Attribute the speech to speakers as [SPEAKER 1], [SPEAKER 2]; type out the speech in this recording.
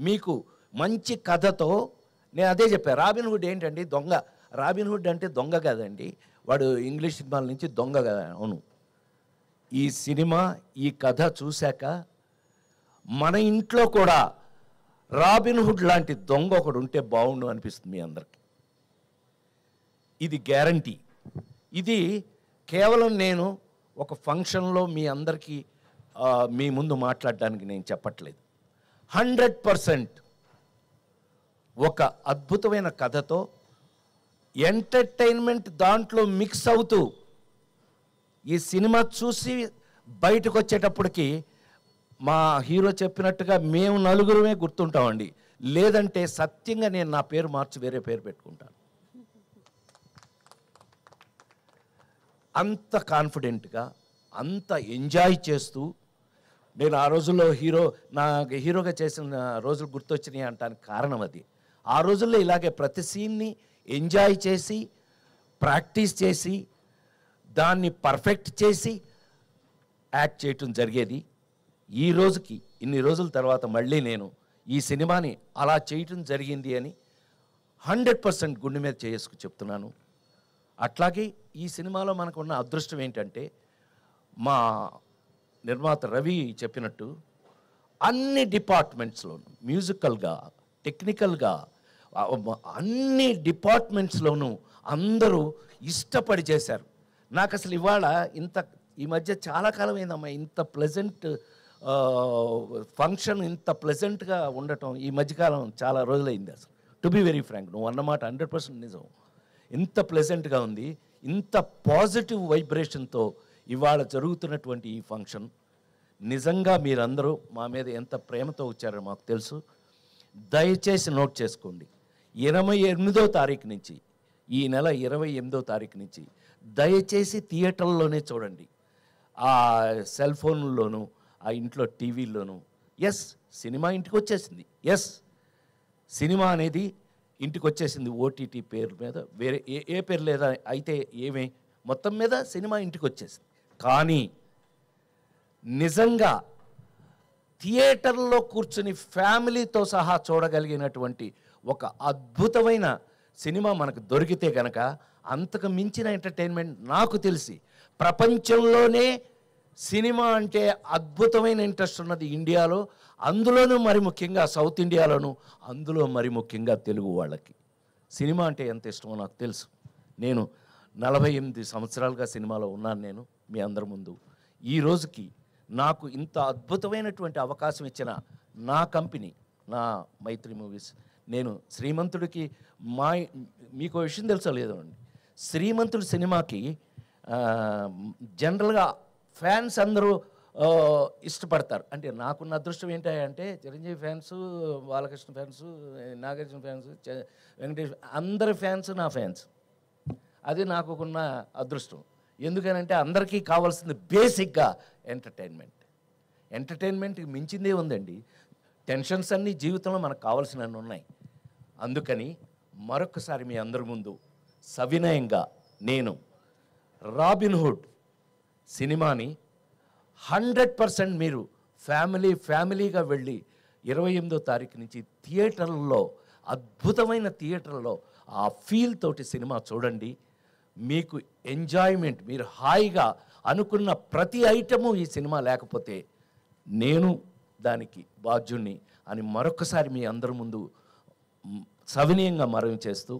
[SPEAKER 1] మీకు మంచి కథతో నేను అదే చెప్పాను. రాబిన్ హుడ్ ఏంటండి దొంగ. రాబిన్ హుడ్ అంటే దొంగ కదండి, వాడు ఇంగ్లీష్ సినిమాల నుంచి దొంగ కదా. అవును, ఈ సినిమా ఈ కథ చూశాక మన ఇంట్లో కూడా రాబిన్ హుడ్ లాంటి దొంగ ఒకడు ఉంటే బాగుండు అనిపిస్తుంది మీ అందరికి. ఇది గ్యారంటీ. ఇది కేవలం నేను ఒక ఫంక్షన్లో మీ అందరికీ మీ ముందు మాట్లాడడానికి నేను చెప్పట్లేదు. 100% ఒక అద్భుతమైన కథతో ఎంటర్టైన్మెంట్ దాంట్లో మిక్స్ అవుతూ ఈ సినిమా చూసి బయటకు వచ్చేటప్పటికి మా హీరో చెప్పినట్టుగా మేము నలుగురమే గుర్తుంటామండి. లేదంటే సత్యంగా నేను నా పేరు మార్చి వేరే పేరు పెట్టుకుంటాను. అంత కాన్ఫిడెంట్గా, అంత ఎంజాయ్ చేస్తూ నేను ఆ రోజుల్లో హీరోగా చేసిన రోజులు గుర్తొచ్చినాయి అంటానికి కారణం అది. ఆ రోజుల్లో ఇలాగే ప్రతి సీన్ని ఎంజాయ్ చేసి ప్రాక్టీస్ చేసి దాన్ని పర్ఫెక్ట్ చేసి యాక్ట్ చేయటం జరిగేది. ఈ రోజుకి ఇన్ని రోజుల తర్వాత మళ్ళీ నేను ఈ సినిమాని అలా చేయటం జరిగింది అని 100% గుండె మీద చేసుకు చెప్తున్నాను. అట్లాగే ఈ సినిమాలో మనకున్న అదృష్టం ఏంటంటే మా నిర్మాత రవి చెప్పినట్టు అన్ని డిపార్ట్మెంట్స్లోనూ మ్యూజికల్గా, టెక్నికల్గా, అన్ని డిపార్ట్మెంట్స్లోనూ అందరూ ఇష్టపడి చేశారు. నాకు అసలు ఇవాళ ఈ మధ్య చాలా కాలం అయిందమ్మా ఇంత ప్లెజెంట్ ఫంక్షన్, ఇంత ప్లెజెంట్గా ఉండటం ఈ మధ్యకాలం చాలా రోజులైంది. అసలు టు బి వెరీ ఫ్రాంక్, నువ్వు అన్నమాట 100% నిజం. ఇంత ప్లెజెంట్గా ఉంది, ఇంత పాజిటివ్ వైబ్రేషన్తో ఇవాళ జరుగుతున్నటువంటి ఈ ఫంక్షన్ నిజంగా మీరందరూ మా మీద ఎంత ప్రేమతో వచ్చారో మాకు తెలుసు. దయచేసి నోట్ చేసుకోండి, 28వ తారీఖు నుంచి, ఈ నెల 28వ తారీఖు నుంచి దయచేసి థియేటర్లోనే చూడండి. ఆ సెల్ ఫోన్లోనూ, ఆ ఇంట్లో టీవీల్లోనూ. ఎస్, సినిమా ఇంటికి వచ్చేసింది. ఎస్, సినిమా అనేది ఇంటికి వచ్చేసింది. ఓటీటీ పేరు మీద, వేరే ఏ పేరు లేదా అయితే ఏమే, మొత్తం మీద సినిమా ఇంటికి వచ్చేసింది. కానీ నిజంగా థియేటర్లో కూర్చుని ఫ్యామిలీతో సహా చూడగలిగినటువంటి ఒక అద్భుతమైన సినిమా మనకు దొరికితే కనుక అంతకు మించిన ఎంటర్టైన్మెంట్ నాకు తెలిసి ప్రపంచంలోనే సినిమా అంటే అద్భుతమైన ఇంట్రెస్ట్ ఉన్నది ఇండియాలో, అందులోనూ మరి ముఖ్యంగా సౌత్ ఇండియాలోను, అందులో మరి ముఖ్యంగా తెలుగు వాళ్ళకి సినిమా అంటే ఎంత ఇష్టమో నాకు తెలుసు. నేను 48 సంవత్సరాలుగా సినిమాలో ఉన్నాను. నేను మీ అందరి ముందు ఈ రోజుకి నాకు ఇంత అద్భుతమైనటువంటి అవకాశం ఇచ్చిన నా కంపెనీ, నా మైత్రి మూవీస్. నేను శ్రీమంతుడికి మీకు విషయం తెలుసో లేదో అండి, శ్రీమంతుడి సినిమాకి జనరల్గా ఫ్యాన్స్ అందరూ ఇష్టపడతారు. అంటే నాకున్న అదృష్టం ఏంటంటే Chiranjeevi fans, Balakrishna fans, Nagarjuna fans, Venkatesh, అందరి ఫ్యాన్స్ నా ఫ్యాన్స్. అది నాకున్న అదృష్టం. ఎందుకనంటే అందరికీ కావాల్సింది బేసిక్గా ఎంటర్టైన్మెంట్కి మించిందే ఉందండి. టెన్షన్స్ అన్నీ జీవితంలో మనకు కావాల్సినవి ఉన్నాయి. అందుకని మరొకసారి మీ అందరి ముందు సవినయంగా నేను రాబిన్ హుడ్ సినిమాని 100% మీరు ఫ్యామిలీగా వెళ్ళి 28వ తారీఖు నుంచి థియేటర్లలో, అద్భుతమైన థియేటర్లో ఆ ఫీల్ తోటి సినిమా చూడండి. మీకు ఎంజాయ్మెంట్, మీరు హాయిగా అనుకున్న ప్రతి ఐటము ఈ సినిమా లేకపోతే నేను దానికి బాధ్యుణ్ణి అని మరొకసారి మీ అందరి ముందు సవినయంగా మనవి చేస్తూ